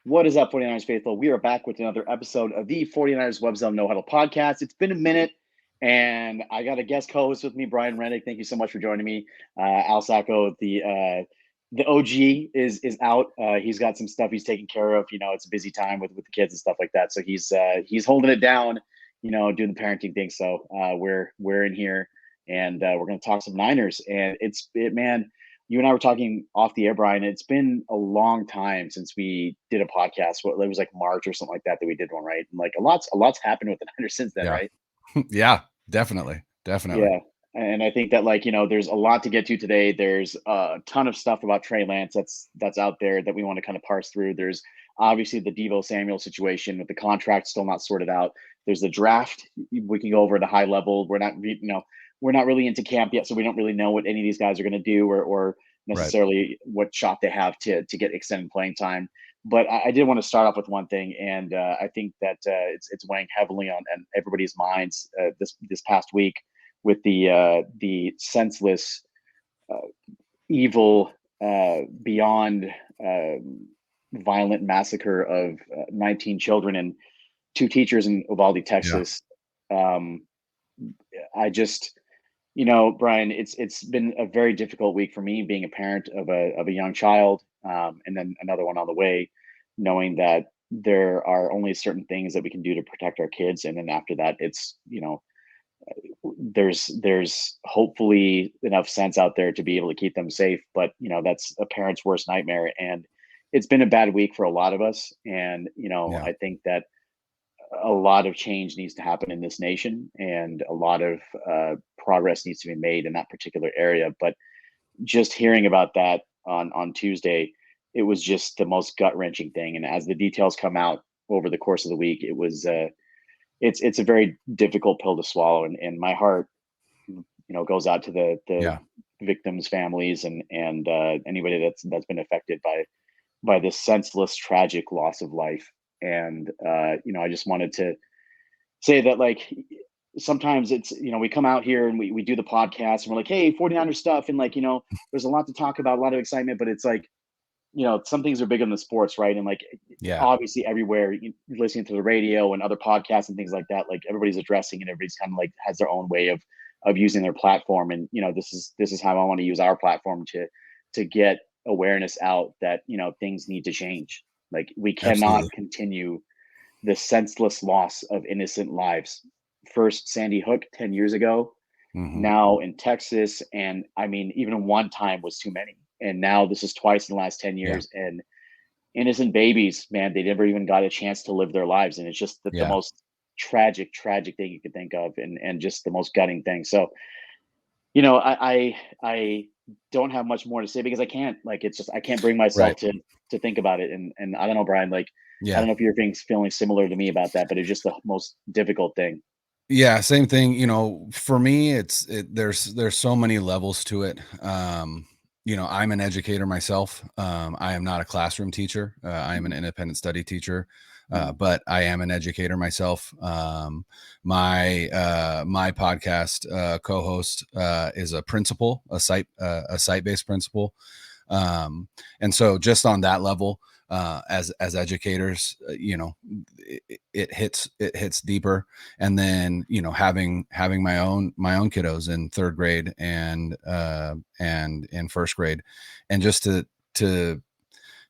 What is up, 49ers faithful? We are back with another episode of the 49ers Webzone No Huddle Podcast. It's been a minute, and I got a guest co-host with me, Brian Renick. Thank you so much for joining me. Al Sacco, the OG is out. He's got some stuff he's taking care of. It's a busy time with the kids and stuff like that. So he's holding it down, doing the parenting thing. So we're in here, and we're going to talk some Niners. And man. You and I were talking off the air, Brian. It's been a long time since we did a podcast. It was like March or something like that we did one, right? And like a lot's happened with the Niners since then, Yeah. right? Yeah, definitely. Yeah. And I think that there's a lot to get to today. There's a ton of stuff about Trey Lance that's out there that we want to kind of parse through. There's obviously the Devo Samuel situation with the contract still not sorted out. There's the draft. We can go over at a high level. We're not really into camp yet, so we don't really know what any of these guys are going to do or Right. necessarily what shot they have to get extended playing time. But I did want to start off with one thing, and I think that it's weighing heavily on everybody's minds this past week with the senseless, uh, evil, beyond violent massacre of 19 children and two teachers in Uvalde, Yeah. Texas. Um, I just, Brian, it's been a very difficult week for me being a parent of a young child, and then another one on the way, knowing that there are only certain things that we can do to protect our kids, and then after that, it's there's hopefully enough sense out there to be able to keep them safe, but that's a parent's worst nightmare, and it's been a bad week for a lot of us, and Yeah. I think that a lot of change needs to happen in this nation, and a lot of progress needs to be made in that particular area. But just hearing about that on Tuesday, it was just the most gut wrenching thing. And as the details come out over the course of the week, it's a very difficult pill to swallow. And my heart, goes out to the Yeah. victims' families and anybody that's been affected by this senseless, tragic loss of life. And I just wanted to say that sometimes it's we come out here and we do the podcast and we're like, hey, 49er stuff, and there's a lot to talk about, a lot of excitement, but it's like some things are big in the sports, right? And Yeah. obviously everywhere listening to the radio and other podcasts and things like that, like everybody's addressing and everybody's kind of like has their own way of using their platform. And this is how I want to use our platform to get awareness out that things need to change. Like we cannot Absolutely. continue the senseless loss of innocent lives. First Sandy Hook 10 years ago, Hmm. now in Texas, and I mean even one time was too many. And now this is twice in the last 10 Yeah. years, and innocent babies, man, they never even got a chance to live their lives, and it's just the Yeah. most tragic thing you could think of, and just the most gutting thing. So I don't have much more to say because I can't. Like, it's just I can't bring myself Right. to think about it. And I don't know, Brian. Like, I Yeah. don't know if you're feeling similar to me about that, but it's just the most difficult thing. Yeah. Same thing. For me, there's so many levels to it. I'm an educator myself. I am not a classroom teacher. I am an Mhm. independent study teacher. Mhm. But I am an educator myself. My podcast co-host is a principal, a site-based principal. And so just on that level, as educators, it hits deeper. And then having my own kiddos in third grade and in first grade, and just to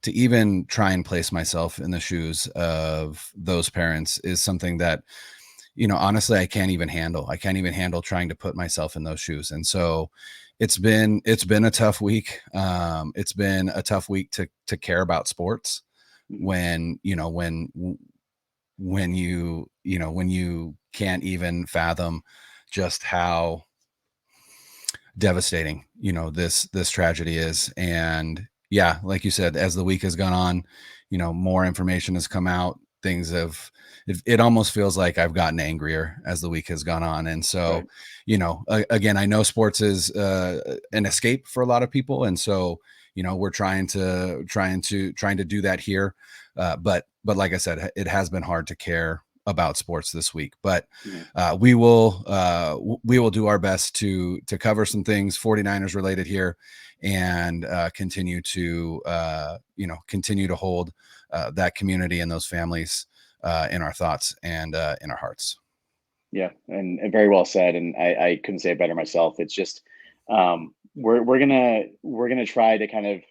even try and place myself in the shoes of those parents is something that honestly I can't even handle trying to put myself in those shoes. And so it's been a tough week. It's been a tough week to care about sports Mhm. when when you can't even fathom just how devastating this tragedy is. And yeah, like you said, as the week has gone on, more information has come out. Things have it almost feels like I've gotten angrier as the week has gone on. And so Right. again, I know sports is an escape for a lot of people, and so we're trying to do that here. But like I said, it has been hard to care about sports this week, but Mhm. we will do our best to cover some things 49ers related here, and continue to continue to hold that community and those families in our thoughts and in our hearts. Yeah, and very well said. And I couldn't say it better myself. It's just we're gonna try to kind of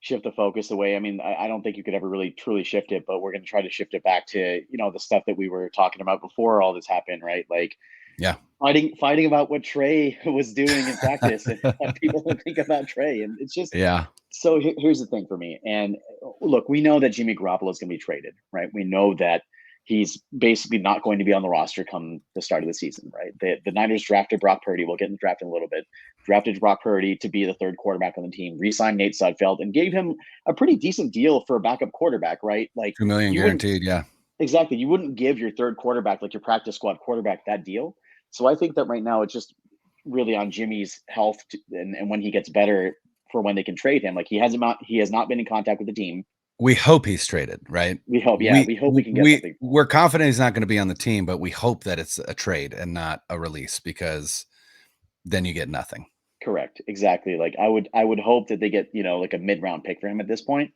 shift the focus away. I mean, I don't think you could ever really truly shift it, but we're gonna try to shift it back to the stuff that we were talking about before all this happened, right? Like Yeah. fighting about what Trey was doing in practice and what people would think about Trey, and it's just Yeah. so. Here's the thing for me. And look, we know that Jimmy Garoppolo is going to be traded, right? We know that he's basically not going to be on the roster come the start of the season, right? The Niners drafted Brock Purdy. We'll get in the draft in a little bit. Drafted Brock Purdy to be the third quarterback on the team. Re-signed Nate Sudfeld and gave him a pretty decent deal for a backup quarterback, right? Like $2 million you wouldn't guaranteed. Yeah. exactly you wouldn't give your third quarterback, like your practice squad quarterback, that deal. So I think that right now it's just really on Jimmy's health and when he gets better for when they can trade him. Like he has not been in contact with the team. We hope he's traded, right? We hope, yeah, we hope we can get something. We're confident he's not going to be on the team, but we hope that it's a trade and not a release, because then you get nothing. Correct, exactly. Like I would hope that they get like a mid-round pick for him at this point,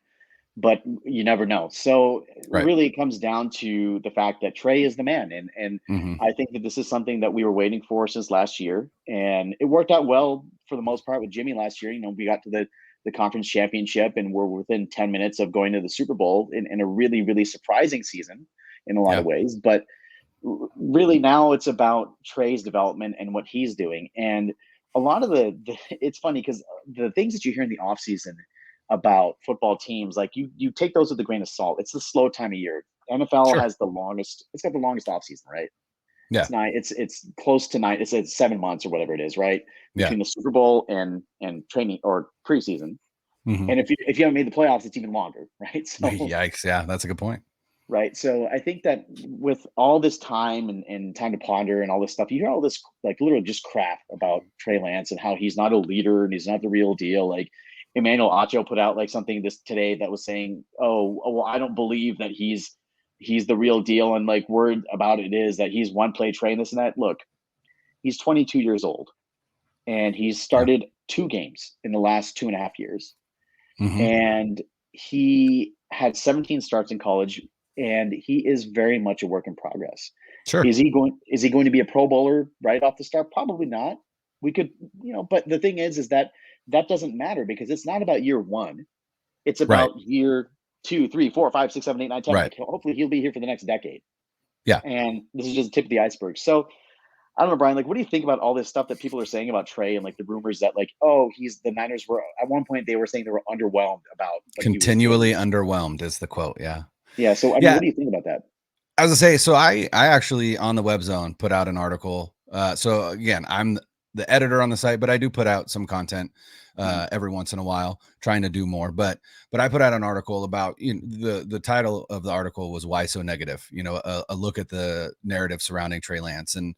but you never know. So Right. really, it comes down to the fact that Trey is the man, and Mm-hmm. I think that this is something that we were waiting for since last year, and it worked out well for the most part with Jimmy last year. We got to the conference championship, and we're within 10 minutes of going to the Super Bowl in a really, really surprising season in a lot Yeah. of ways. But really now it's about Trey's development and what he's doing. And a lot of it's funny because the things that you hear in the offseason about football teams, like you take those with a grain of salt. It's the slow time of year. NFL Sure. has it's got the longest offseason, right? Yeah. It's close to nine. It's 7 months or whatever it is, right? Yeah. Between the Super Bowl and training or preseason. Mm-hmm. And if you haven't made the playoffs, it's even longer, right? So Yikes. Yeah, that's a good point. right. So I think that with all this time and time to ponder and all this stuff, you hear all this like literally just crap about Trey Lance and how he's not a leader and he's not the real deal. Like Emmanuel Acho put out like something this today that was saying, "Oh, well, I don't believe that he's the real deal." And like word about it is that he's one play Trey and this and that. Look, he's 22 years old and he's Yeah. started 2 games in the last 2.5 years. Mm-hmm. And he had 17 starts in college, and he is very much a work in progress. Sure. Is he going to be a Pro Bowler right off the start? Probably not. We could, but the thing is that doesn't matter because it's not about year one. It's Right. about year 2, 3, 4, 5, 6, 7, 8, 9, 10. Right. Like, hopefully he'll be here for the next decade. Yeah. And this is just the tip of the iceberg. So I don't know, Brian, like, what do you think about all this stuff that people are saying about Trey and like the rumors that like, oh, the Niners were at one point they were saying they were underwhelmed about what he was doing. Continually underwhelmed is the quote. Yeah. Yeah. So I mean, what do you think about that? I was gonna say, so I actually on the Webzone put out an article. So again, I'm the editor on the site, but I do put out some content every once in a while, trying to do more. But I put out an article about the title of the article was "Why So Negative?" A look at the narrative surrounding Trey Lance, and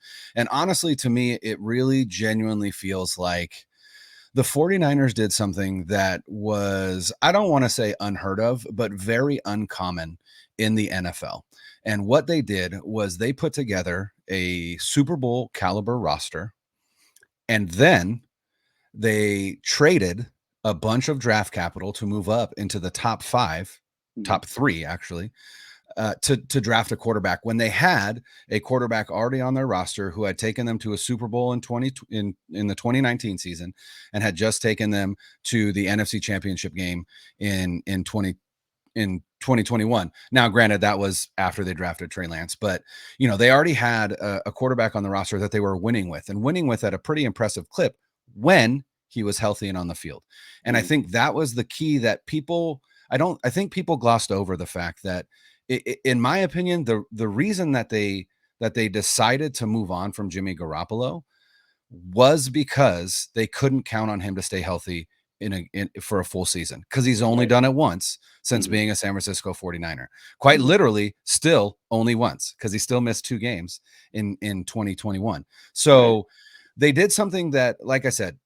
honestly, to me, it really genuinely feels like the 49ers did something that was, I don't want to say unheard of, but very uncommon in the NFL. And what they did was they put together a Super Bowl caliber roster, and then they traded a bunch of draft capital to move up into the top 5, top 3 actually, to draft a quarterback when they had a quarterback already on their roster who had taken them to a Super Bowl in the 2019 season and had just taken them to the NFC Championship game in 2021. Now, granted, that was after they drafted Trey Lance, but they already had a quarterback on the roster that they were winning with at a pretty impressive clip when he was healthy and on the field. And I think that was the key that I think people glossed over the fact that, in my opinion, the reason that they decided to move on from Jimmy Garoppolo was because they couldn't count on him to stay healthy for a full season, because he's only done it once since being a San Francisco 49er. Quite literally, still only once, because he still missed 2 games in 2021. So they did something that, like I said,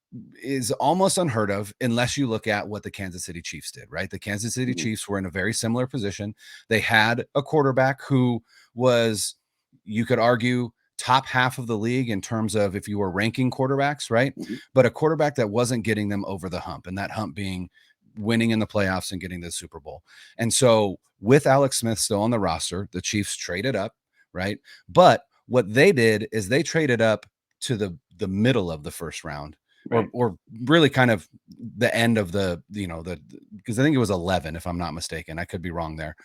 is almost unheard of unless you look at what the Kansas City Chiefs did, right? The Kansas City Chiefs were in a very similar position. They had a quarterback who was you could argue top half of the league in terms of if you were ranking quarterbacks, right? Mm-hmm. But a quarterback that wasn't getting them over the hump, and that hump being winning in the playoffs and getting to the Super Bowl. And so with Alex Smith still on the roster, the Chiefs traded up, right? But what they did is they traded up to the middle of the first round, right. or really kind of the end of the, because I think it was 11, if I'm not mistaken. I could be wrong there.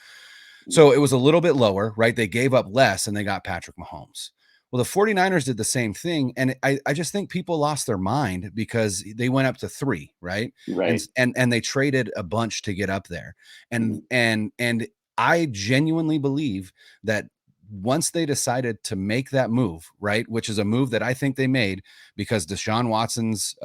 So it was a little bit lower, right? They gave up less and they got Patrick Mahomes. Well, the 49ers did the same thing. And I just think people lost their mind because they went up to 3, right? Right. And they traded a bunch to get up there. And I genuinely believe that once they decided to make that move, right, which is a move that I think they made because Deshaun Watson's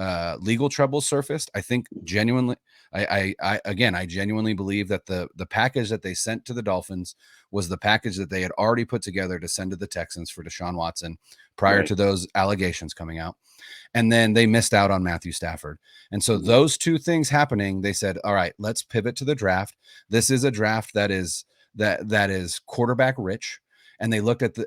legal troubles surfaced, I think genuinely, I genuinely believe that the package that they sent to the Dolphins was the package that they had already put together to send to the Texans for Deshaun Watson prior to those allegations coming out. And then they missed out on Matthew Stafford. And so those two things happening, they said, all right, let's pivot to the draft. This is a draft that is quarterback rich. And they looked at the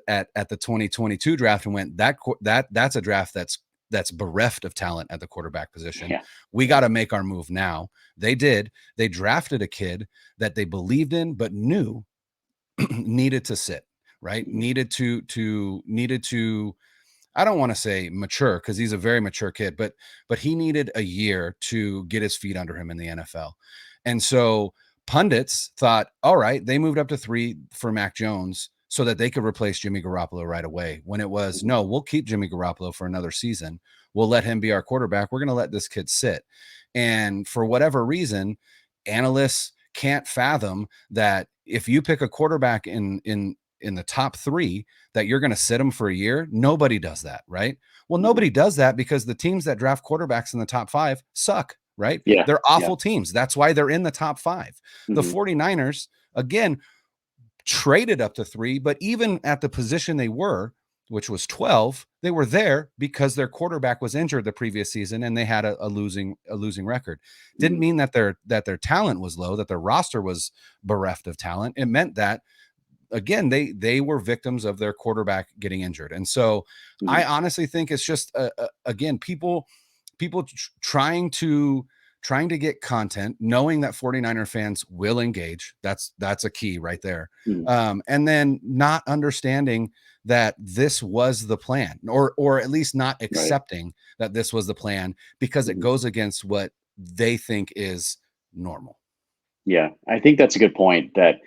2022 draft and went, that's a draft that's bereft of talent at the quarterback position. Yeah. We got to make our move now. They did. They drafted a kid that they believed in, but knew needed to sit, right? Needed to, I don't want to say mature because he's a very mature kid, but he needed a year to get his feet under him in the NFL. And so pundits thought, all right, they moved up to 3 for Mac Jones so that they could replace Jimmy Garoppolo right away, when it was, no, we'll keep Jimmy Garoppolo for another season. We'll let him be our quarterback. We're going to let this kid sit. And for whatever reason, analysts can't fathom that if you pick a quarterback in the top 3, that you're going to sit him for a year. Nobody does that, right? Well, nobody does that because the teams that draft quarterbacks in the top 5 suck, right? Yeah. They're awful teams. That's why they're in the top 5. The 49ers, again, traded up to 3, but even at the position they were, which was 12, they were there because their quarterback was injured the previous season and they had a losing record. Didn't mean that their talent was low, that their roster was bereft of talent. It meant that, again, they were victims of their quarterback getting injured. And so I honestly think it's just again, people trying to get content, knowing that 49er fans will engage. That's a key right there. And then not understanding that this was the plan, or at least not accepting that this was the plan, because it goes against what they think is normal. Yeah, I think that's a good point, that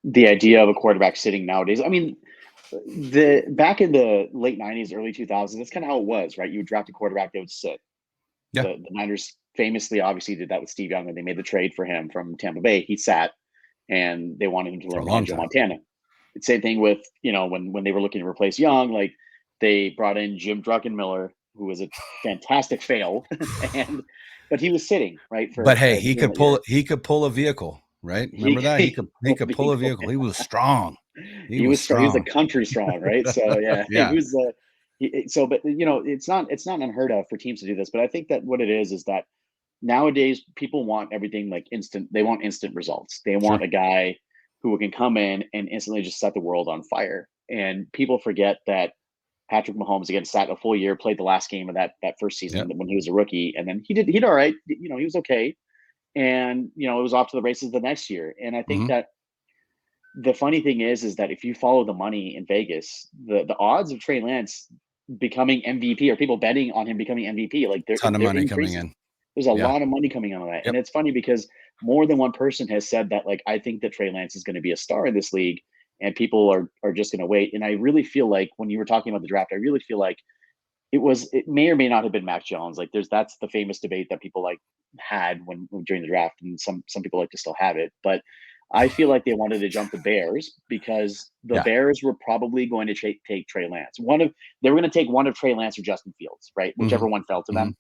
the idea of a quarterback sitting nowadays, I mean, back in the late 90s, early 2000s, that's kind of how it was, right? You would draft a quarterback, they would sit. Yeah. The Niners famously obviously did that with Steve Young when they made the trade for him from Tampa Bay. He sat, and they wanted him to learn behind Joe Montana. Same thing with, when they were looking to replace Young, like they brought in Jim Druckenmiller, who was a fantastic fail, but he was sitting, right? But hey, he could pull a vehicle, right? Remember that? He could pull a vehicle. He was strong. He was strong. He was a country strong, right? So yeah. He was but it's not unheard of for teams to do this. But I think that what it is that nowadays people want everything like instant. They want instant results. They want a guy who can come in and instantly just set the world on fire. And people forget that Patrick Mahomes, again, sat a full year, played the last game of that first season when he was a rookie, and then he did all right. He was okay, and it was off to the races the next year. And I think that the funny thing is that if you follow the money in Vegas, the odds of Trey Lance becoming MVP, or people betting on him becoming MVP, like there's a ton of money coming in. There's a lot of money coming out of that. And it's funny because more than one person has said that, like, I think that Trey Lance is going to be a star in this league, and people are just going to wait. And I really feel like when you were talking about the draft, I really feel like it may or may not have been Mac Jones. Like that's the famous debate that people like had when during the draft, and some people like to still have it. But I feel like they wanted to jump the Bears because the Bears were probably going to take Trey Lance. They were going to take one of Trey Lance or Justin Fields, right? Whichever one fell to them.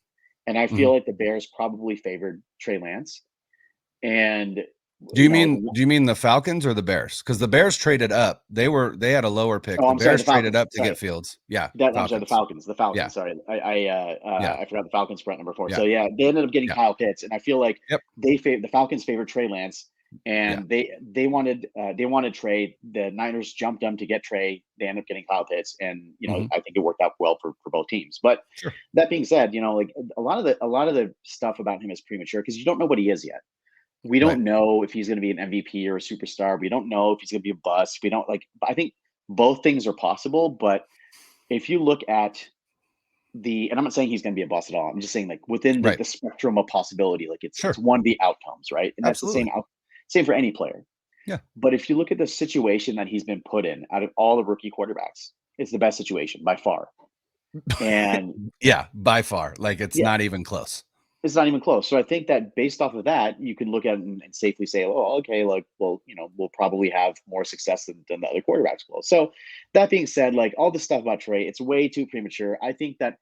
And I feel like the Bears probably favored Trey Lance. And do you mean the Falcons or the Bears? Because the Bears traded up. They had a lower pick. The Bears traded up to get Fields. Yeah. I'm sorry, the Falcons. Yeah. Sorry. I forgot the Falcons front number 4. Yeah. So they ended up getting Kyle Pitts. And I feel like the Falcons favored Trey Lance. and they wanted Trey. The Niners jumped them to get Trey. They ended up getting Kyle Pitts, and I think it worked out well for both teams. But Sure. that being said, like a lot of the stuff about him is premature because you don't know what he is yet. We don't know if he's going to be an MVP or a superstar. We don't know if he's going to be a bust. We don't I think both things are possible, but if you look at and I'm not saying he's going to be a bust at all. I'm just saying within the spectrum of possibility, it's one of the outcomes, right? And that's Absolutely. the same for any player. Yeah. But if you look at the situation that he's been put in, out of all the rookie quarterbacks, it's the best situation by far. And yeah, by far, it's not even close. It's not even close. So I think that based off of that, you can look at it and safely say, oh, okay, we'll probably have more success than the other quarterbacks will. So that being said, all this stuff about Trey, it's way too premature. I think that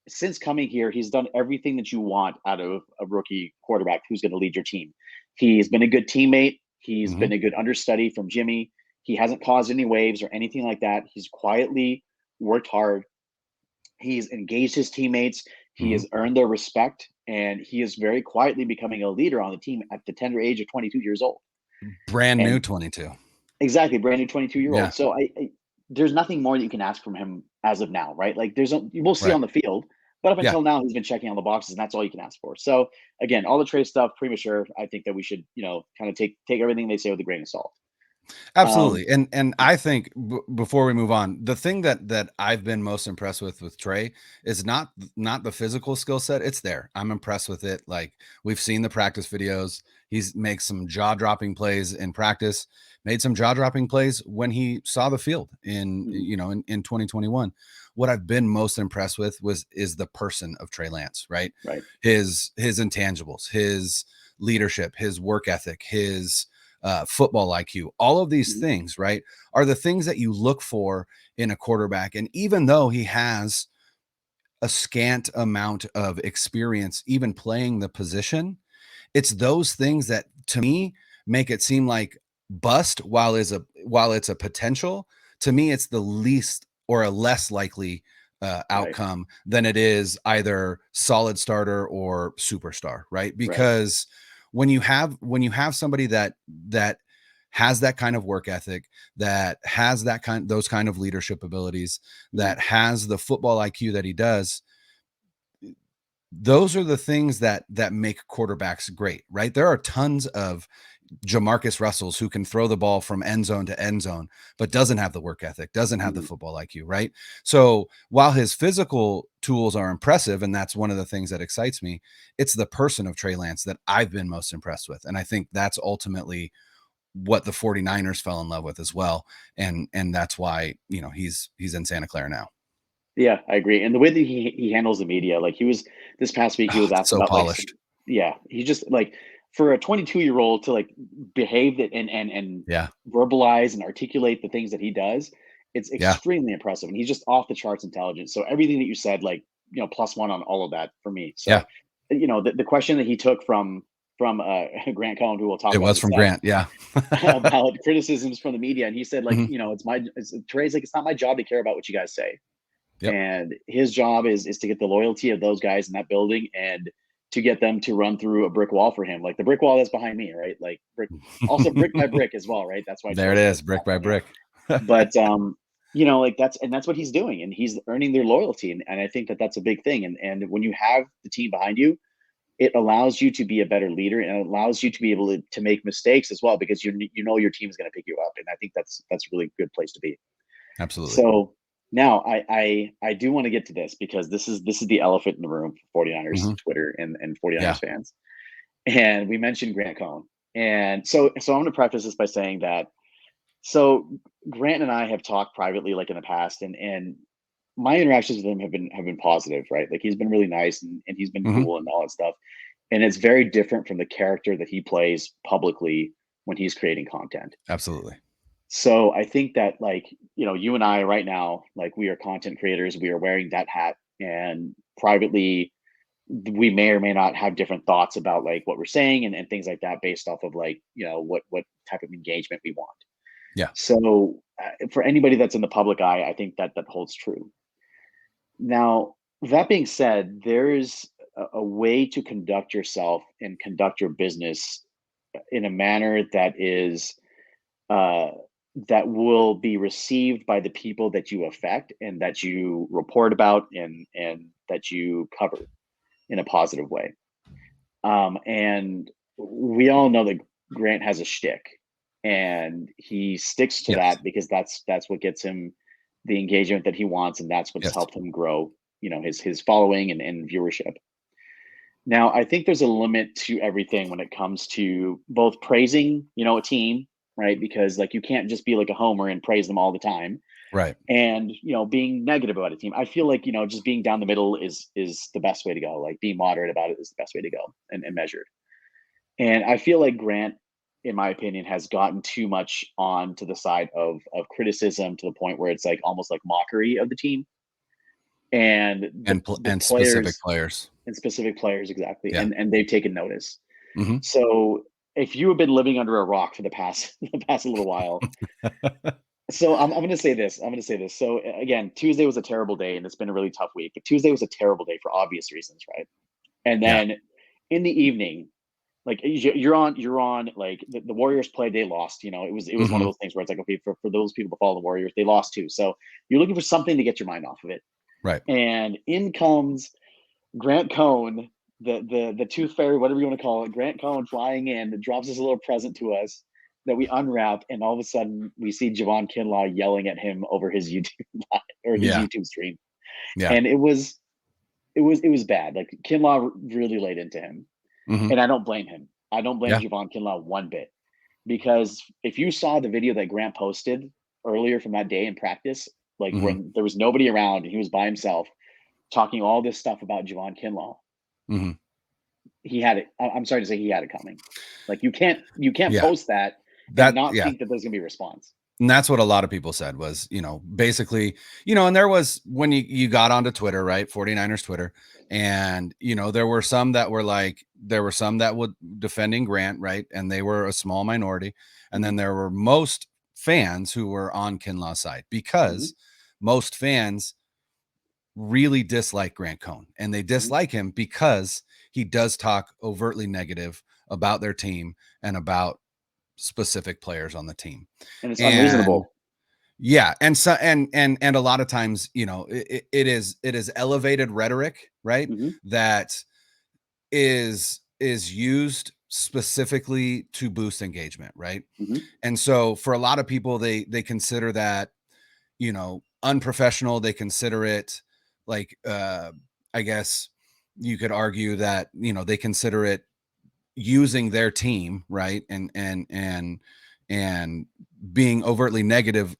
since coming here, he's done everything that you want out of a rookie quarterback who's going to lead your team. He's been a good teammate. He's been a good understudy from Jimmy. He hasn't caused any waves or anything like that. He's quietly worked hard. He's engaged his teammates. He has earned their respect, and he is very quietly becoming a leader on the team at the tender age of 22 years old. Brand new 22. Exactly, brand new 22-year-old. Yeah. So there's nothing more that you can ask from him as of now, right? You will see on the field, but up until now, he's been checking all the boxes, and that's all you can ask for. So again, all the Trey stuff, premature. I think that we should, kind of take everything they say with a grain of salt. Absolutely. And I think before we move on, the thing that I've been most impressed with Trey is not the physical skill set. It's there. I'm impressed with it. We've seen the practice videos. He's makes some jaw-dropping plays in practice, made some jaw-dropping plays when he saw the field in 2021. What I've been most impressed with is the person of Trey Lance, right? Right. His intangibles, his leadership, his work ethic, his football IQ, all of these things, right, are the things that you look for in a quarterback. And even though he has a scant amount of experience, even playing the position, it's those things that to me make it seem like bust while it's a potential. To me, it's the least or a less likely outcome than it is either solid starter or superstar, right? Because when you have somebody that has that kind of work ethic, that has those kind of leadership abilities, that has the football IQ that he does, those are the things that make quarterbacks great, right? There are tons of Jamarcus Russells who can throw the ball from end zone to end zone, but doesn't have the work ethic, doesn't have the football IQ, right? So while his physical tools are impressive, and that's one of the things that excites me, it's the person of Trey Lance that I've been most impressed with. And I think that's ultimately what the 49ers fell in love with as well. And that's why, he's in Santa Clara now. Yeah, I agree. And the way that he handles the media, he was this past week, he was asked so about polished. He just for a 22-year-old to behave and verbalize and articulate the things that he does, it's extremely impressive. And he's just off the charts intelligent. So everything that you said, +1 on all of that for me. So, the question that he took from Grant Cohn, who we'll talk about. It was from Grant. Yeah. about criticisms from the media. And he said, Trey's it's not my job to care about what you guys say. Yep. And his job is to get the loyalty of those guys in that building and to get them to run through a brick wall for him, like the brick wall that's behind me, right? Also brick by brick as well, right? That's why there it is, brick by brick. But that's what he's doing, and he's earning their loyalty, and I think that that's a big thing. And when you have the team behind you, it allows you to be a better leader, and it allows you to be able to make mistakes as well, because your team is going to pick you up, and I think that's a really good place to be. Absolutely. So. Now, I do want to get to this because this is the elephant in the room for 49ers Twitter and 49ers fans. And we mentioned Grant Cohn. And so I'm going to preface this by saying that, so Grant and I have talked privately in the past, and my interactions with him have been positive, right? He's been really nice and he's been cool and all that stuff. And it's very different from the character that he plays publicly when he's creating content. Absolutely. So I think that you and I right now, we are content creators, we are wearing that hat, and privately we may or may not have different thoughts about what we're saying and things like that based off of what type of engagement we want. Yeah. So for anybody that's in the public eye, I think that holds true. Now, that being said, there is a way to conduct yourself and conduct your business in a manner that is that will be received by the people that you affect and that you report about and that you cover in a positive way. And we all know that Grant has a shtick, and he sticks to Yes. that because that's what gets him the engagement that he wants, and that's what's Yes. helped him grow, his following and viewership. Now, I think there's a limit to everything when it comes to both praising, a team, right? Because like you can't just be like a homer and praise them all the time, Right. and being negative about a team. I feel like just being down the middle is the best way to go. Like being moderate about it is the best way to go and measured. And I feel like Grant, in my opinion, has gotten too much on to the side of criticism to the point where it's like almost like mockery of the team and the Specific players players. and specific players exactly, Yeah. and they've taken notice. Mm-hmm. So if you have been living under a rock for the past little while, so I'm going to say this. So again, Tuesday was a terrible day, and it's been a really tough week. But Tuesday was a terrible day for obvious reasons, right? And then in the evening, like you're on like the Warriors played, they lost. It was one of those things where it's like, okay, for those people that follow the Warriors, they lost too. So you're looking for something to get your mind off of it. Right. And in comes Grant Cohn, the tooth fairy, whatever you want to call it. Grant Cohn flying in, drops this little present to us that we unwrap, and all of a sudden we see Javon Kinlaw yelling at him over his YouTube live, or his YouTube stream. Yeah. And it was bad. Like Kinlaw really laid into him. And I don't blame him. I don't blame Javon Kinlaw one bit, because if you saw the video that Grant posted earlier from that day in practice, like when there was nobody around and he was by himself talking all this stuff about Javon Kinlaw, he had it. I'm sorry to say, he had it coming. Like you can't post that and not think that there's gonna be a response. And that's what a lot of people said was, basically, and there was, when you got onto Twitter, right? 49ers Twitter. And, there were some that would defending Grant, right? And they were a small minority. And then there were most fans who were on Kinlaw's side, because most fans really dislike Grant Cohn, and they dislike him because he does talk overtly negative about their team and about specific players on the team, and it's unreasonable. Yeah, and so and a lot of times, it is elevated rhetoric, right? That is used specifically to boost engagement, right? And so for a lot of people, they consider that unprofessional. They consider it like I guess you could argue that they consider it using their team, right? And being overtly negative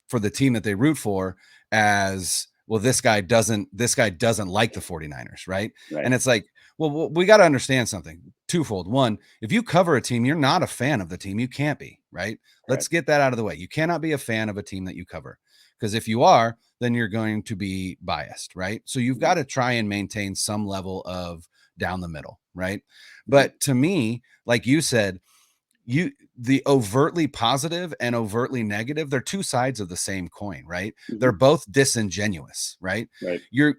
for the team that they root for, as well, this guy doesn't like the 49ers, right? And it's like, well, we got to understand something twofold. One, if you cover a team, you're not a fan of the team. You can't be, right? Let's get that out of the way. You cannot be a fan of a team that you cover, because if you are, then you're going to be biased, right? So you've got to try and maintain some level of down the middle, right? But to me, like you said, the overtly positive and overtly negative, they're two sides of the same coin, right? They're both disingenuous, right? You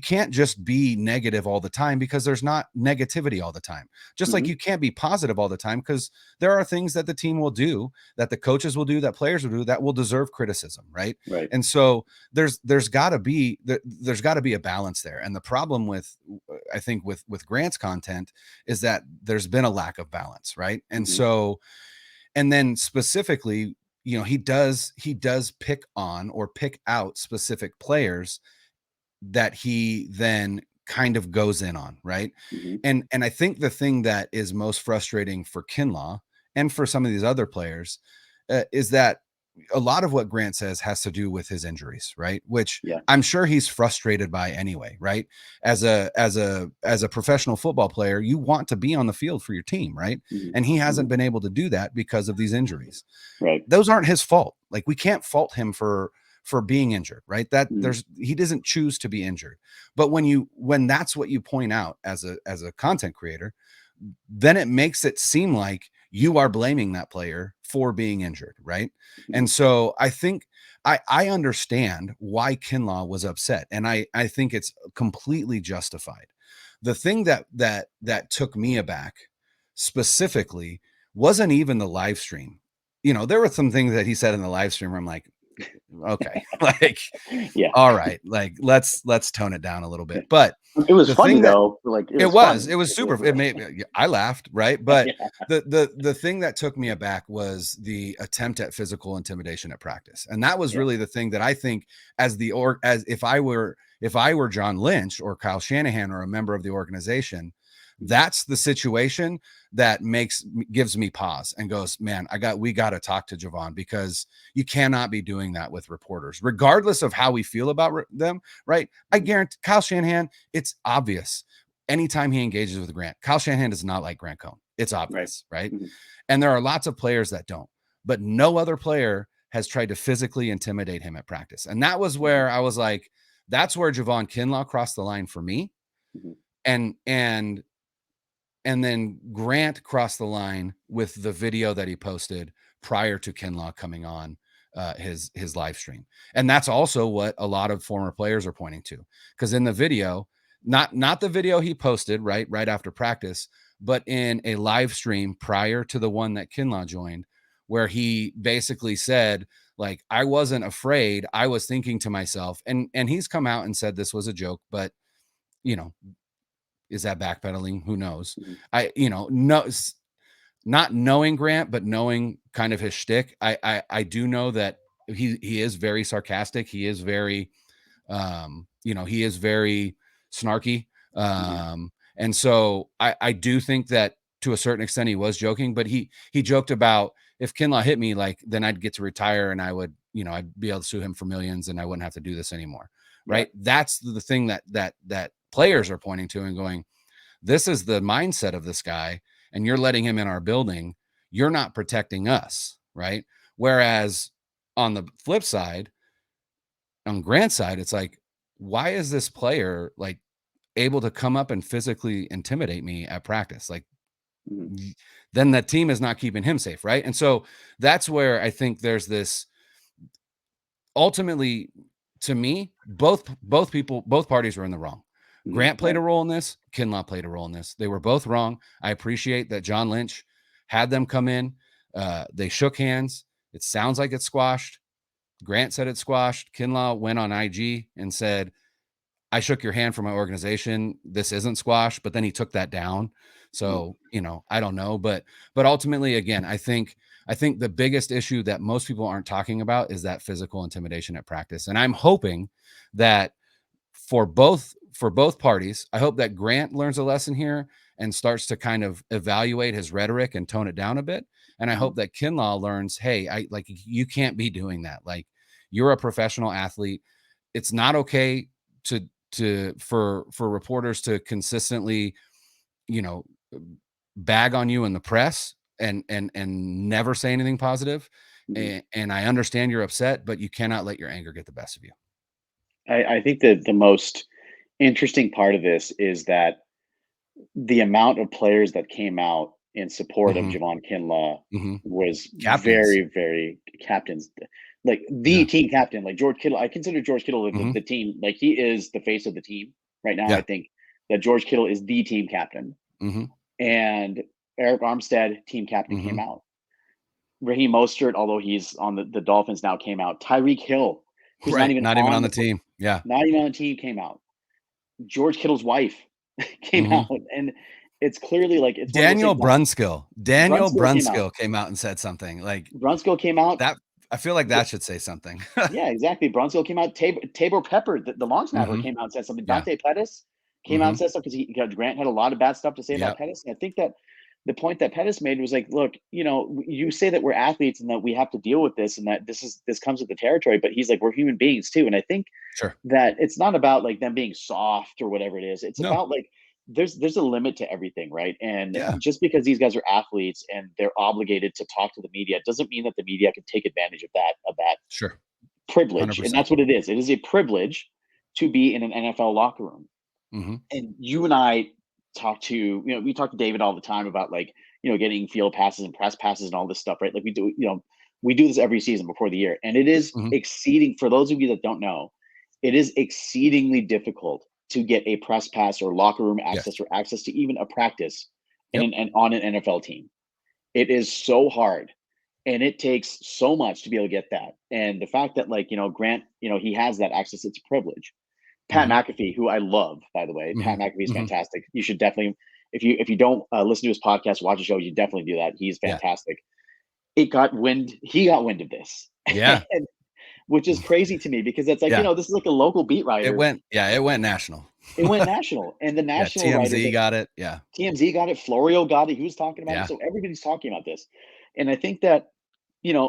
can't just be negative all the time, because there's not negativity all the time. Just like you can't be positive all the time, because there are things that the team will do, that the coaches will do, that players will do, that will deserve criticism, right? And so there's got to be a balance there. And the problem with, I think, with Grant's content is that there's been a lack of balance, right? And so, and then specifically, he does pick on or pick out specific players that he then kind of goes in on, right? And I think the thing that is most frustrating for Kinlaw and for some of these other players is that a lot of what Grant says has to do with his injuries, right? Which I'm sure he's frustrated by anyway, right? As a professional football player, you want to be on the field for your team, right? And he hasn't been able to do that because of these injuries. Those aren't his fault. Like, we can't fault him for being injured, right? That he doesn't choose to be injured. But when that's what you point out as a content creator, then it makes it seem like you are blaming that player for being injured, right? And so I think I understand why Kinlaw was upset, and I think it's completely justified. The thing that took me aback specifically wasn't even the live stream. There were some things that he said in the live stream where I'm like, okay, like, Yeah. all right, like let's tone it down a little bit. But It was the funny thing that though. Like it funny. was super. It made I laughed, right? But Yeah. the thing that took me aback was the attempt at physical intimidation at practice, and that was really the thing that I think, as if I were John Lynch or Kyle Shanahan or a member of the organization, that's the situation that gives me pause and goes, man, we got to talk to Javon, because you cannot be doing that with reporters, regardless of how we feel about them, right? I guarantee Kyle Shanahan, it's obvious. Anytime he engages with Grant, Kyle Shanahan does not like Grant Cohn. It's obvious, right? Mm-hmm. And there are lots of players that don't, but no other player has tried to physically intimidate him at practice. And that was where I was like, that's where Javon Kinlaw crossed the line for me. Mm-hmm. And then Grant crossed the line with the video that he posted prior to Kinlaw coming on his live stream. And that's also what a lot of former players are pointing to, because in the video, not the video he posted right after practice, but in a live stream prior to the one that Kinlaw joined, where he basically said, like, I wasn't afraid. I was thinking to myself, and he's come out and said this was a joke, but is that backpedaling? Who knows? No, not knowing Grant, but knowing kind of his shtick. I do know that he is very sarcastic. He is very, he is very snarky. And so I do think that to a certain extent he was joking, but he joked about, if Kinlaw hit me, like, then I'd get to retire and I would, I'd be able to sue him for millions and I wouldn't have to do this anymore. Right. Yeah. That's the thing that players are pointing to and going, this is the mindset of this guy, and you're letting him in our building. You're not protecting us. Right. Whereas on the flip side, on Grant's side, it's like, why is this player like able to come up and physically intimidate me at practice? Like, then the team is not keeping him safe. Right. And so that's where I think there's this, ultimately, to me, both parties were in the wrong. Grant played a role in this. Kinlaw played a role in this. They were both wrong. I appreciate that John Lynch had them come in. They shook hands. It sounds like it's squashed. Grant said it's squashed. Kinlaw went on IG and said, I shook your hand for my organization. This isn't squashed, but then he took that down. So, I don't know, but ultimately, again, I think the biggest issue that most people aren't talking about is that physical intimidation at practice. And I'm hoping that for both parties, I hope that Grant learns a lesson here and starts to kind of evaluate his rhetoric and tone it down a bit. And I hope that Kinlaw learns, hey, you can't be doing that. Like, you're a professional athlete. It's not okay for reporters to consistently, bag on you in the press and never say anything positive. And I understand you're upset, but you cannot let your anger get the best of you. I think that the most interesting part of this is that the amount of players that came out in support of Javon Kinlaw was very, very captains. Like the team captain, like George Kittle. I consider George Kittle the team. Like, he is the face of the team right now. Yeah. I think that George Kittle is the team captain. And Eric Armstead, team captain, came out. Raheem Mostert, although he's on the Dolphins now, came out. Tyreek Hill, who's not even on the team. Yeah. Not even on the team, came out. George Kittle's wife came out. And it's clearly like it's Daniel Brunskill. Daniel Brunskill came out and said something. Like, Brunskill came out. That I feel like that should say something. Yeah, exactly. Brunskill came out. Tabor Pepper, the long snapper, came out and said something. Dante Pettis came out and said something, because Grant had a lot of bad stuff to say about Pettis. And I think that the point that Pettis made was like, look, you say that we're athletes and that we have to deal with this and that this comes with the territory, but he's like, we're human beings too. And I think that it's not about like them being soft or whatever it is. It's about like, there's a limit to everything, right? And just because these guys are athletes and they're obligated to talk to the media doesn't mean that the media can take advantage of that privilege. 100%. And that's what it is. It is a privilege to be in an NFL locker room. And you and I talk to, we talk to David all the time about like, getting field passes and press passes and all this stuff, right? Like we do this every season before the year. And it is exceeding, for those of you that don't know, it is exceedingly difficult to get a press pass or locker room access or access to even a practice Yep. and on an NFL team. It is so hard. And it takes so much to be able to get that. And the fact that, like, Grant, he has that access, it's a privilege. Pat Mhm. McAfee, who I love, by the way. Pat Mhm. McAfee is Mhm. fantastic. You should definitely, if you don't listen to his podcast, watch the show, you definitely do that. He's Yeah. fantastic. He got wind of this, Yeah. and, which is crazy to me because it's like, Yeah. this is like a local beat It writer. went national. It went national, and the Yeah, national writers, TMZ like got it. Yeah. TMZ got it, Florio got it. He was talking about it, Yeah. so everybody's talking about this, and I think that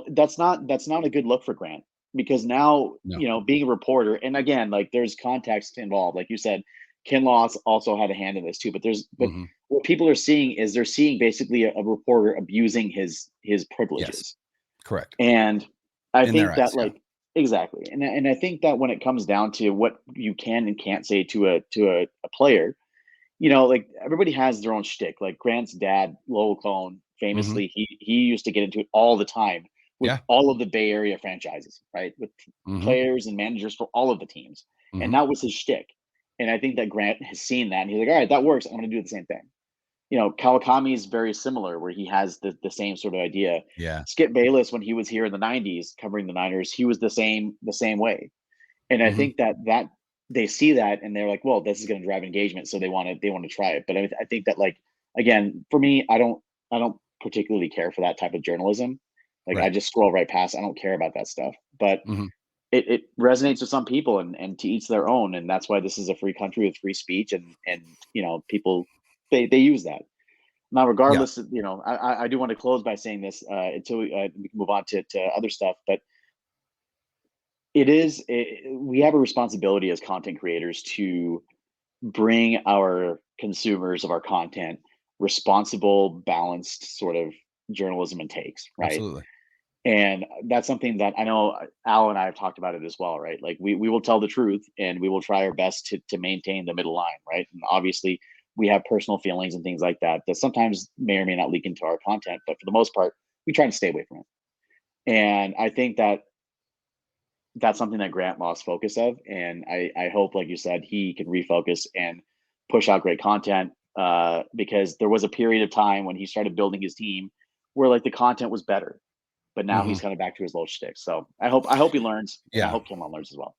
that's not a good look for Grant because now, No. being a reporter, and again, like there's context involved. Like you said, Kinlaw also had a hand in this too. But Mhm. what people are seeing is they're seeing basically a reporter abusing his Yes. privileges. Correct. And I In their think that, eyes, yeah. like, exactly. And I think that when it comes down to what you can and can't say to a player, like everybody has their own shtick. Like Grant's dad, Lowell Cohn, Mhm. famously, he used to get into it all the time with Yeah. all of the Bay Area franchises, right? With Mhm. players and managers for all of the teams. And Mhm. that was his shtick. And I think that Grant has seen that and he's like, all right, that works. I'm gonna do the same thing. Kawakami is very similar where he has the same sort of idea. Yeah. Skip Bayless, when he was here in the 90s covering the Niners, he was the same way. And I Mhm. think that they see that and they're like, well, this is going to drive engagement, so they want to try it. But I think that, like, again, for me, I don't particularly care for that type of journalism. Like I Right. just scroll right past. I don't care about that stuff. But Mhm. it resonates with some people, and to each their own. And that's why this is a free country with free speech, and people they use that. Now, Yeah. regardless, I do want to close by saying this until we can move on to other stuff, but we have a responsibility as content creators to bring our consumers of our content responsible, balanced sort of journalism and takes, right? Absolutely. And that's something that I know Al and I have talked about it as well, right? Like we will tell the truth and we will try our best to maintain the middle line, right? And obviously we have personal feelings and things like that that sometimes may or may not leak into our content, but for the most part, we try to stay away from it. And I think that that's something that Grant lost focus of, and I hope, like you said, he can refocus and push out great content. Because there was a period of time when he started building his team where, like, the content was better, but now Mhm. he's kind of back to his low shtick. So I hope he learns, and I Yeah. hope Kinlaw learns as well.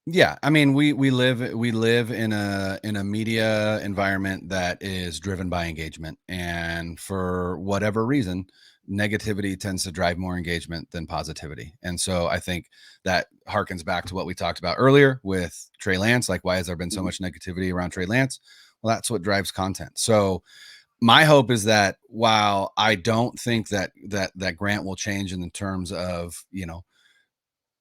Yeah, I mean, we live in a media environment that is driven by engagement, and for whatever reason, negativity tends to drive more engagement than positivity. And so I think that harkens back to what we talked about earlier with Trey Lance. Like, why has there been so Mhm. much negativity around Trey Lance? Well, that's what drives content. So my hope is that while I don't think that Grant will change in the terms of,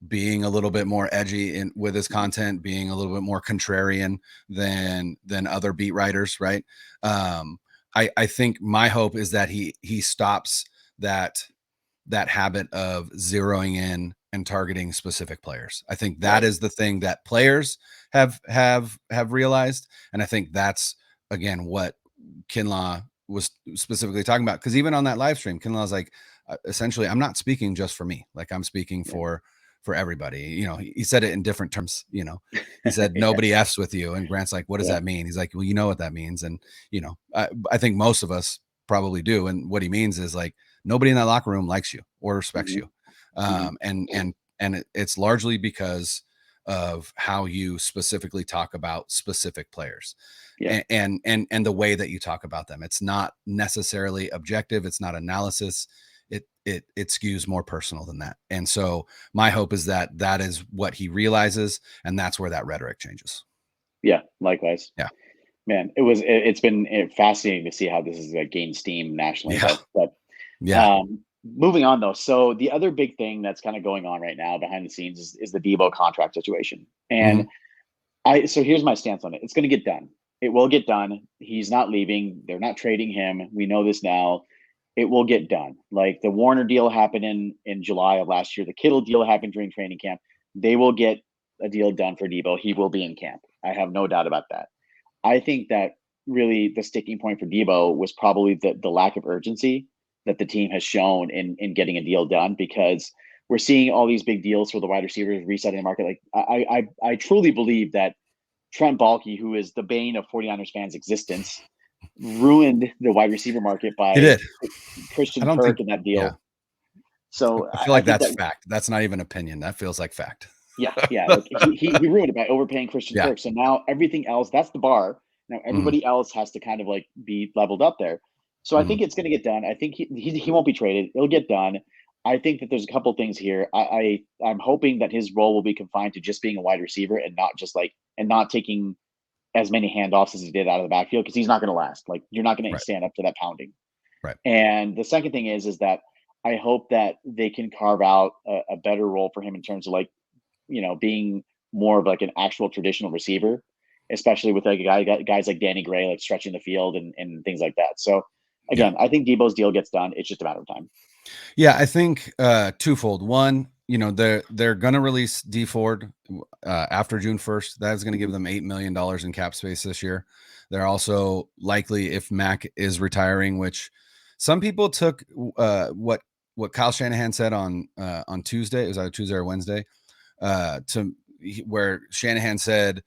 being a little bit more edgy in with his Mhm. content, being a little bit more contrarian than other beat writers, right? Um, I think my hope is that he stops that that habit of zeroing in and targeting specific players. I think that Right. is the thing that players have realized, and I think that's again what Kinlaw was specifically talking about. Because even on that live stream, Kinlaw's like, essentially, I'm not speaking just for me. Like I'm speaking Yeah. for everybody. He said it in different terms. He said Yeah. nobody F's with you, and Grant's like, what does Yeah. that mean? He's like, well, you know what that means, and I think most of us probably do. And what he means is like nobody in that locker room likes you or respects Hmm. you, Hmm. it's largely because of how you specifically talk about specific players Yeah. and the way that you talk about them. It's not necessarily objective. It's not analysis. It skews more personal than that. And so my hope is that that is what he realizes, and that's where that rhetoric changes. Yeah. Likewise. Yeah. Man, it's been fascinating to see how this has, like, gained steam nationally. Yeah. But Yeah. moving on, though. So the other big thing that's kind of going on right now behind the scenes is the Debo contract situation. Hmm. And so here's my stance on it. It's going to get done. It will get done. He's not leaving. They're not trading him. We know this now. It will get done. Like the Warner deal happened in July of last year. The Kittle deal happened during training camp. They will get a deal done for Debo. He will be in camp. I have no doubt about that. I think that really the sticking point for Debo was probably the lack of urgency that the team has shown in getting a deal done, because we're seeing all these big deals for the wide receivers resetting the market. Like I truly believe that Trent Baalke, who is the bane of 49ers fans' existence, ruined the wide receiver market He by did. I Christian don't think. Kirk in that Yeah, deal. So I feel I like think that's that, fact. That's not even opinion. That feels like fact. yeah, like he ruined it by overpaying Christian Yeah. Kirk. So now everything else, that's the bar. Now Mhm, everybody else has to kind of like be leveled up there. So I mhm. think it's going to get done. I think he won't be traded. It'll get done. I think that there's a couple things here. I'm hoping that his role will be confined to just being a wide receiver and not just like and not taking as many handoffs as he did out of the backfield because he's not going to last. Like you're not going to Right, stand up to that pounding. right. And the second thing is that I hope that they can carve out a better role for him in terms of like being more of like an actual traditional receiver, especially with like guys like Danny Gray like stretching the field and things like that. So Yeah. again, I think Debo's deal gets done. It's just a matter of time. Yeah, I think twofold. One, they're gonna release D Ford after June 1st. That is gonna give Mhm. them $8 million in cap space this year. They're also likely, if Mac is retiring, which some people took what Kyle Shanahan said on Tuesday. It was either Tuesday or Wednesday. Where Shanahan said,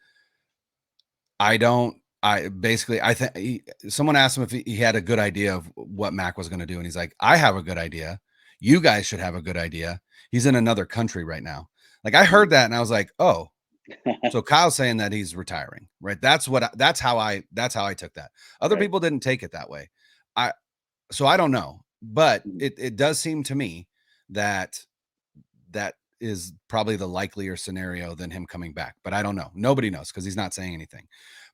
I don't. I basically, I think someone asked him if he had a good idea of what Mac was going to do, and he's like, "I have a good idea. You guys should have a good idea." He's in another country right now. Like I heard that, and I was like, "Oh, so Kyle's saying that he's retiring, right?" That's how I took that. Other Right. people didn't take it that way. I so I don't know, but Mhm. it does seem to me that that is probably the likelier scenario than him coming back. But I don't know. Nobody knows because he's not saying anything.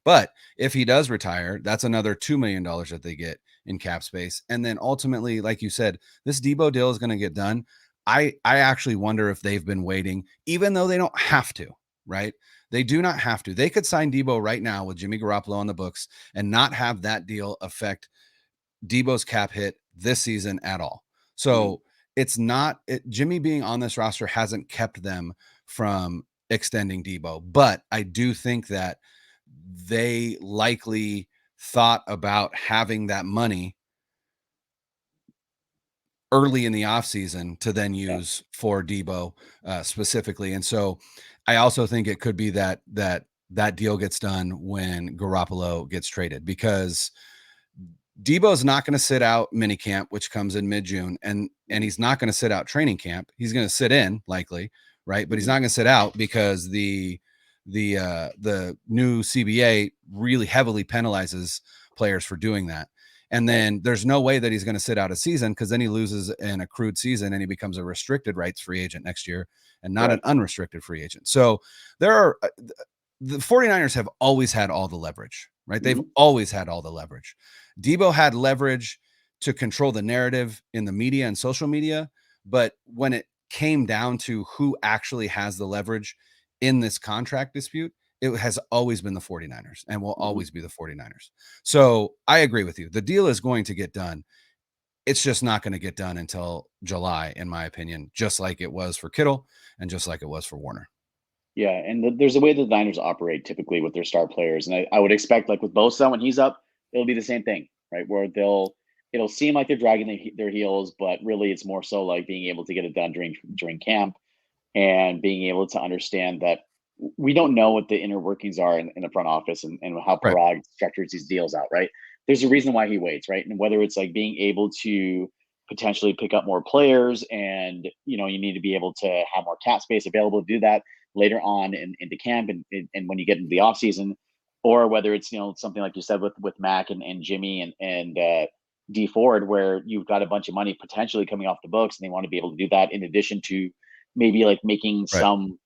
But if he does retire, that's another $2 million that they get in cap space. And then ultimately, like you said, this Debo deal is going to get done. I actually wonder if they've been waiting, even though they don't have to, right? They do not have to. They could sign Debo right now with Jimmy Garoppolo on the books and not have that deal affect Debo's cap hit this season at all. Mhm. So it's not Jimmy being on this roster hasn't kept them from extending Debo, but I do think that they likely thought about having that money early in the offseason to then Yeah. use for Debo specifically. And so I also think it could be that deal gets done when Garoppolo gets traded because Debo's not going to sit out minicamp, which comes in mid-June, and Mhm. he's not going to sit out training camp. He's going to sit in likely, right? But he's Mhm. not going to sit out because the new CBA really heavily penalizes players for doing that. And Right. then there's no way that he's going to sit out a season because then he loses an accrued season and he becomes a restricted rights free agent next year and not an Correct. unrestricted free agent. So there are the 49ers have always had all the leverage, right? They've Mhm. always had all the leverage. Debo had leverage to control the narrative in the media and social media, but when it came down to who actually has the leverage in this contract dispute, it has always been the 49ers and will Mhm. always be the 49ers. So I agree with you. The deal is going to get done. It's just not going to get done until July, in my opinion, just like it was for Kittle and just like it was for Warner. Yeah, and there's a way the Niners operate typically with their star players, and I would expect like with Bosa when he's up, it'll be the same thing, right? Where it'll seem like they're dragging their heels, but really it's more so like being able to get it done during camp and being able to understand that we don't know what the inner workings are in the front office and how Right. Parag structures these deals out, right? There's a reason why he waits, right? And whether it's like being able to potentially pick up more players and you need to be able to have more cap space available to do that later on into camp and when you get into the off season, or whether it's something like you said with Mac and Jimmy and D Ford, where you've got a bunch of money potentially coming off the books and they want to be able to do that in addition to maybe like making Right. some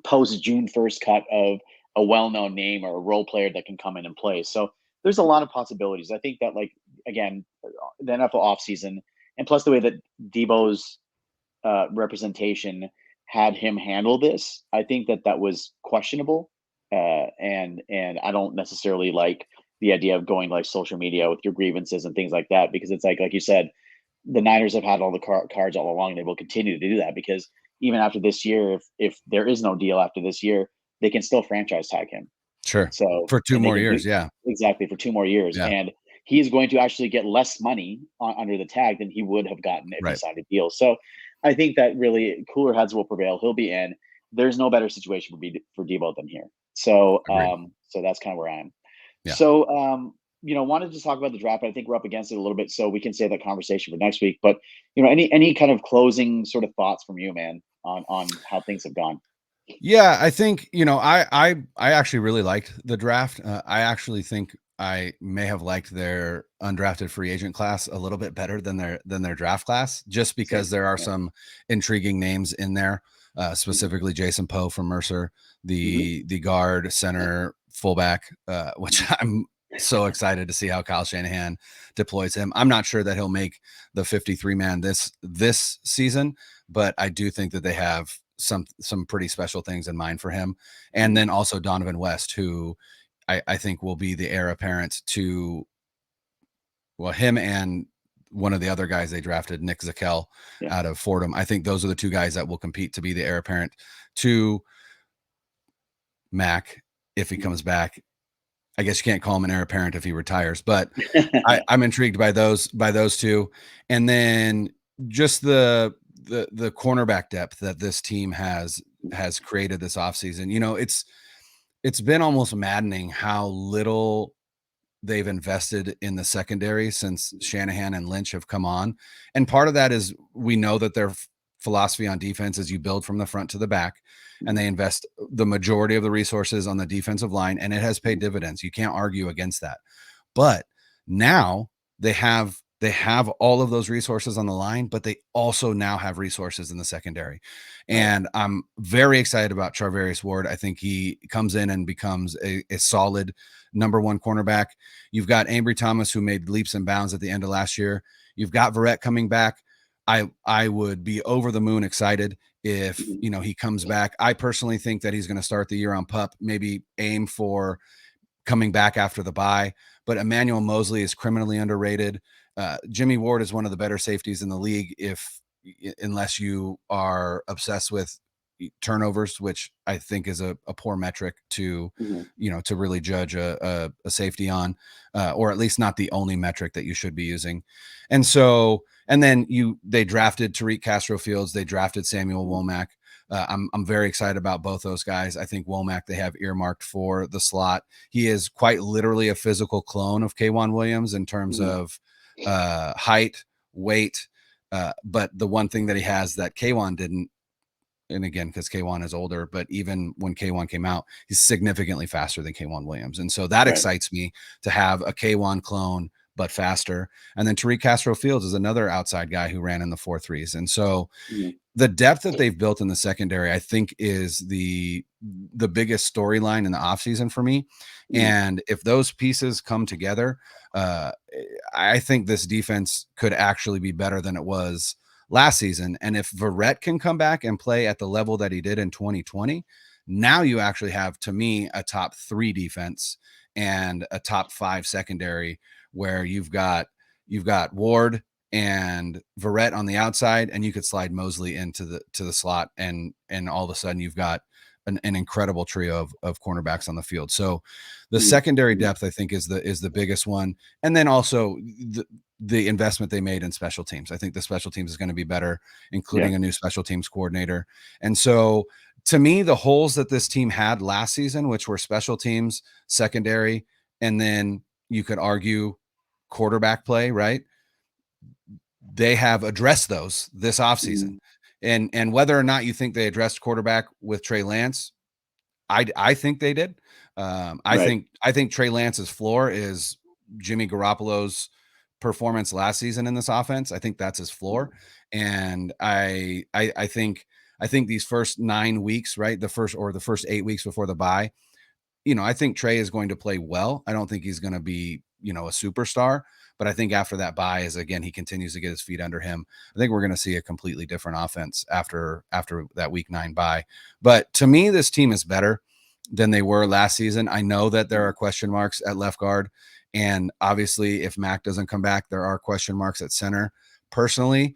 post June 1st cut of a well-known name or a role player that can come in and play. So there's a lot of possibilities. I think that like again, the NFL offseason and plus the way that Debo's representation had him handle this, I think that that was questionable. And I don't necessarily like the idea of going like social media with your grievances and things like that because it's like you said, the Niners have had all the cards all along. And they will continue to do that because even after this year, if there is no deal after this year, they can still franchise tag him. Sure. So For two and they more can do years. Yeah. exactly for 2 more years, Yeah. and he is going to actually get less money under the tag than he would have gotten if he Right. signed a deal. So I think that really cooler heads will prevail. He'll be in. There's no better situation for Debo than here. So Agreed. so that's kind of where I am. Yeah. So wanted to talk about the draft. But I think we're up against it a little bit, so we can save that conversation for next week. But any kind of closing sort of thoughts from you, man, on how things have gone? Yeah, I think, I actually really liked the draft. I actually think I may have liked their undrafted free agent class a little bit better than their draft class, just because Same. there are Yeah. some intriguing names in there, specifically Jason Poe from Mercer, the guard, center, fullback, which I'm so excited to see how Kyle Shanahan deploys him. I'm not sure that he'll make the 53 man this season, but I do think that they have some pretty special things in mind for him. And then also Donovan West, who I think will be the heir apparent to, well, him and one of the other guys they drafted, Nick Zakel, out of Fordham. I think those are the two guys that will compete to be the heir apparent to Mac if he comes back. I guess you can't call him an heir apparent if he retires, but I'm intrigued by those two. And then just the cornerback depth that this team has created this offseason. It's been almost maddening how little they've invested in the secondary since Shanahan and Lynch have come on. And part of that is we know that their philosophy on defense is you build from the front to the back, and they invest the majority of the resources on the defensive line, and it has paid dividends. You can't argue against that. But now they have all of those resources on the line, but they also now have resources in the secondary. And I'm very excited about Charvarius Ward. I think he comes in and becomes a solid number one cornerback. You've got Ambry Thomas, who made leaps and bounds at the end of last year. You've got Verrett coming back. I would be over the moon excited if, he comes back. I personally think that he's going to start the year on PUP, maybe aim for coming back after the bye. But Emmanuel Mosley is criminally underrated. Jimmy Ward is one of the better safeties in the league, unless you are obsessed with turnovers, which I think is a poor metric to to really judge a safety on, or at least not the only metric that you should be using. And so, and then they drafted Tariq Castro-Fields, they drafted Samuel Womack. I'm very excited about both those guys. I think Womack they have earmarked for the slot. He is quite literally a physical clone of K'Wan Williams in terms of height, weight. But the one thing that he has that K'Wan didn't, and again, because K'Wan is older, but even when K'Wan came out, he's significantly faster than K'Wan Williams. And so that excites me to have a K'Wan clone, but faster. And then Tariq Castro-Fields is another outside guy who ran in the 4.3s. And so the depth that they've built in the secondary, I think, is the biggest storyline in the offseason for me. And if those pieces come together, I think this defense could actually be better than it was last season. And if Verrett can come back and play at the level that he did in 2020, now you actually have, to me, a top 3 defense and a top 5 secondary, where you've got Ward and Verrett on the outside, and you could slide Mosley into the slot, and all of a sudden you've got an incredible trio of cornerbacks on the field. So the secondary depth, I think, is the biggest one. And then also the investment they made in special teams. I think the special teams is going to be better, including a new special teams coordinator. And so to me, the holes that this team had last season, which were special teams, secondary, and then you could argue quarterback play, right? They have addressed those this offseason. And whether or not you think they addressed quarterback with Trey Lance, I think they did. I think Trey Lance's floor is Jimmy Garoppolo's performance last season in this offense. I think that's his floor. And I think these first 9 weeks, right? The first 8 weeks before the bye, I think Trey is going to play well. I don't think he's going to be, a superstar, but I think after that bye, as again, he continues to get his feet under him, I think we're going to see a completely different offense after that week 9 bye. But to me, this team is better than they were last season. I know that there are question marks at left guard, and obviously if Mac doesn't come back, there are question marks at center. Personally,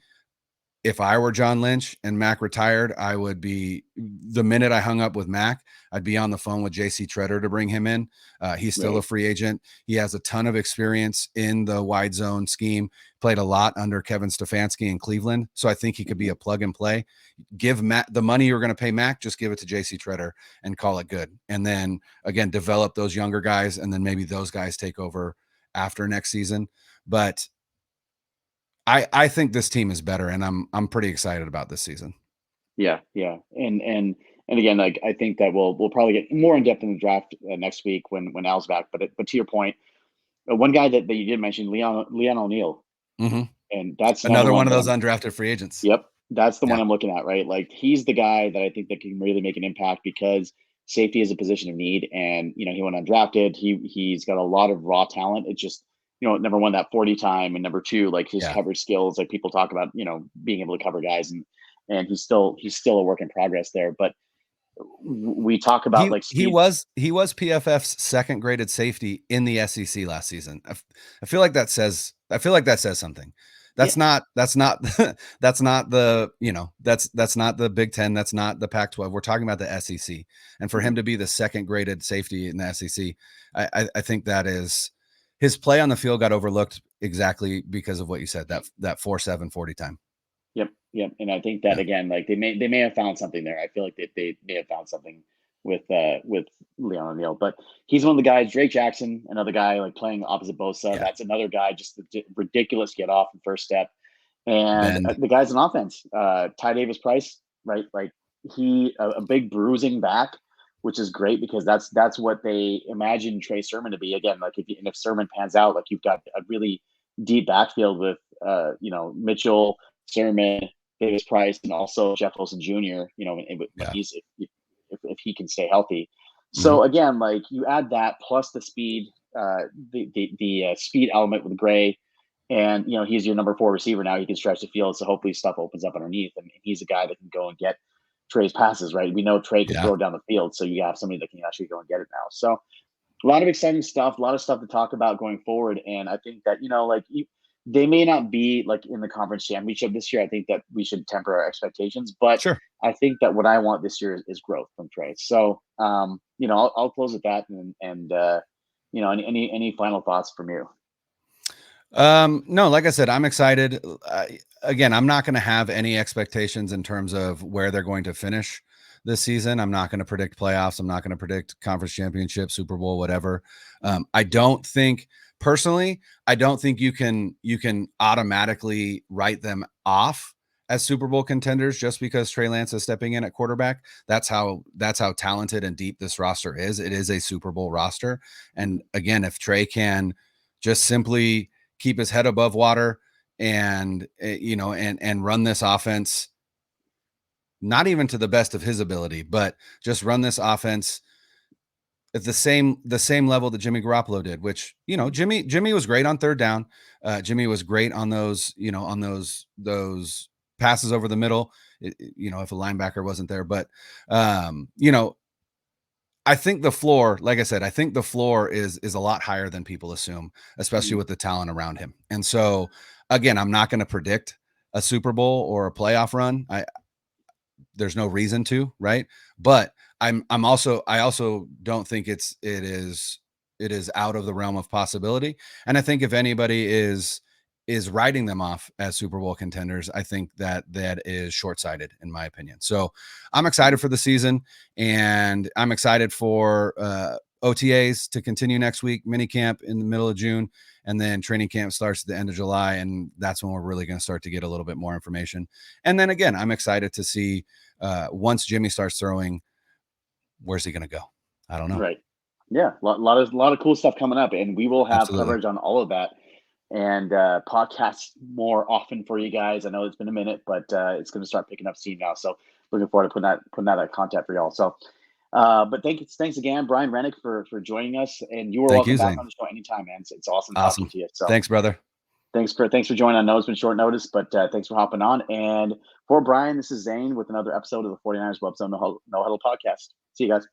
if I were John Lynch and Mac retired, I would be, the minute I hung up with Mac, I'd be on the phone with JC Treader to bring him in. He's still a free agent. He has a ton of experience in the wide zone scheme, played a lot under Kevin Stefanski in Cleveland. So I think he could be a plug and play. Give Mac the money you're going to pay Mac, just give it to JC Treader and call it good. And then again, develop those younger guys, and then maybe those guys take over after next season. But I think this team is better, and I'm pretty excited about this season. Yeah, yeah, and again, like I think that we'll probably get more in depth in the draft next week when Al's back. But to your point, one guy that you did mention, Leon O'Neal, Mm-hmm. and that's Another one of those undrafted free agents. Yep, that's the one I'm looking at, right? Like he's the guy that I think that can really make an impact because safety is a position of need, and he went undrafted. He's got a lot of raw talent. It's just number one, that 40 time, and number two, like his coverage skills. Like people talk about being able to cover guys, and he's still a work in progress there. But we talk about speed. He was PFF's second graded safety in the SEC last season. I feel like that says something. That's not that's not the that's not the Big Ten. That's not the Pac-12. We're talking about the SEC. And for him to be the second graded safety in the SEC, I think that is his play on the field got overlooked exactly because of what you said, that 4.7 40 time. Yep. And I think that again, like they may have found something there. I feel like they may have found something with Leon O'Neal, but he's one of the guys. Drake Jackson, another guy like playing opposite Bosa. Yeah. That's another guy, just ridiculous get off and first step. And the guy's an offense. Ty Davis Price, right? Like a big bruising back, which is great because that's what they imagine Trey Sermon to be. Again, like if Sermon pans out, like you've got a really deep backfield with Mitchell, Sermon, Davis Price, and also Jeff Wilson Jr. If he can stay healthy. So again, like you add that plus the speed, the speed element with Gray, and he's your number 4 receiver now. He can stretch the field, so hopefully stuff opens up underneath, and he's a guy that can go and get Trey's passes. Right? We know Trey can throw down the field, so you have somebody that can actually go and get it now. So a lot of exciting stuff, a lot of stuff to talk about going forward, and I think that they may not be like in the conference championship this year. I think that we should temper our expectations, but sure. I think that what I want this year is growth from Trey. So, I'll close with that. And any final thoughts from you? No, like I said, I'm excited. Again, I'm not going to have any expectations in terms of where they're going to finish this season. I'm not going to predict playoffs. I'm not going to predict conference championship, Super Bowl, whatever. I don't think you can automatically write them off as Super Bowl contenders just because Trey Lance is stepping in at quarterback. That's how talented and deep this roster is. It is a Super Bowl roster. And again, if Trey can just simply keep his head above water and run this offense, not even to the best of his ability, but just run this offense at the same level that Jimmy Garoppolo did, which, Jimmy was great on third down. Jimmy was great on those passes over the middle, if a linebacker wasn't there. But, I think the floor, like I said, is a lot higher than people assume, especially with the talent around him. And so, again, I'm not going to predict a Super Bowl or a playoff run. There's no reason to, right? But I also don't think it is out of the realm of possibility. And I think if anybody is writing them off as Super Bowl contenders, I think that is short-sighted in my opinion. So I'm excited for the season, and I'm excited for OTAs to continue next week, mini camp in the middle of June, and then training camp starts at the end of July. And that's when we're really going to start to get a little bit more information. And then again, I'm excited to see once Jimmy starts throwing, where's he going to go? I don't know. Right. Yeah. A lot of cool stuff coming up, and we will have coverage on all of that and podcasts more often for you guys. I know it's been a minute, but it's going to start picking up steam now. So looking forward to putting that content for y'all. So, but thanks again, Brian Renick, for joining us, and you were welcome back on the show anytime, man. It's awesome talking to you. So thanks, brother. Thanks for joining. I know it's been short notice, but thanks for hopping on. And for Brian, this is Zain with another episode of the 49ers Webzone No Huddle Podcast. See you guys.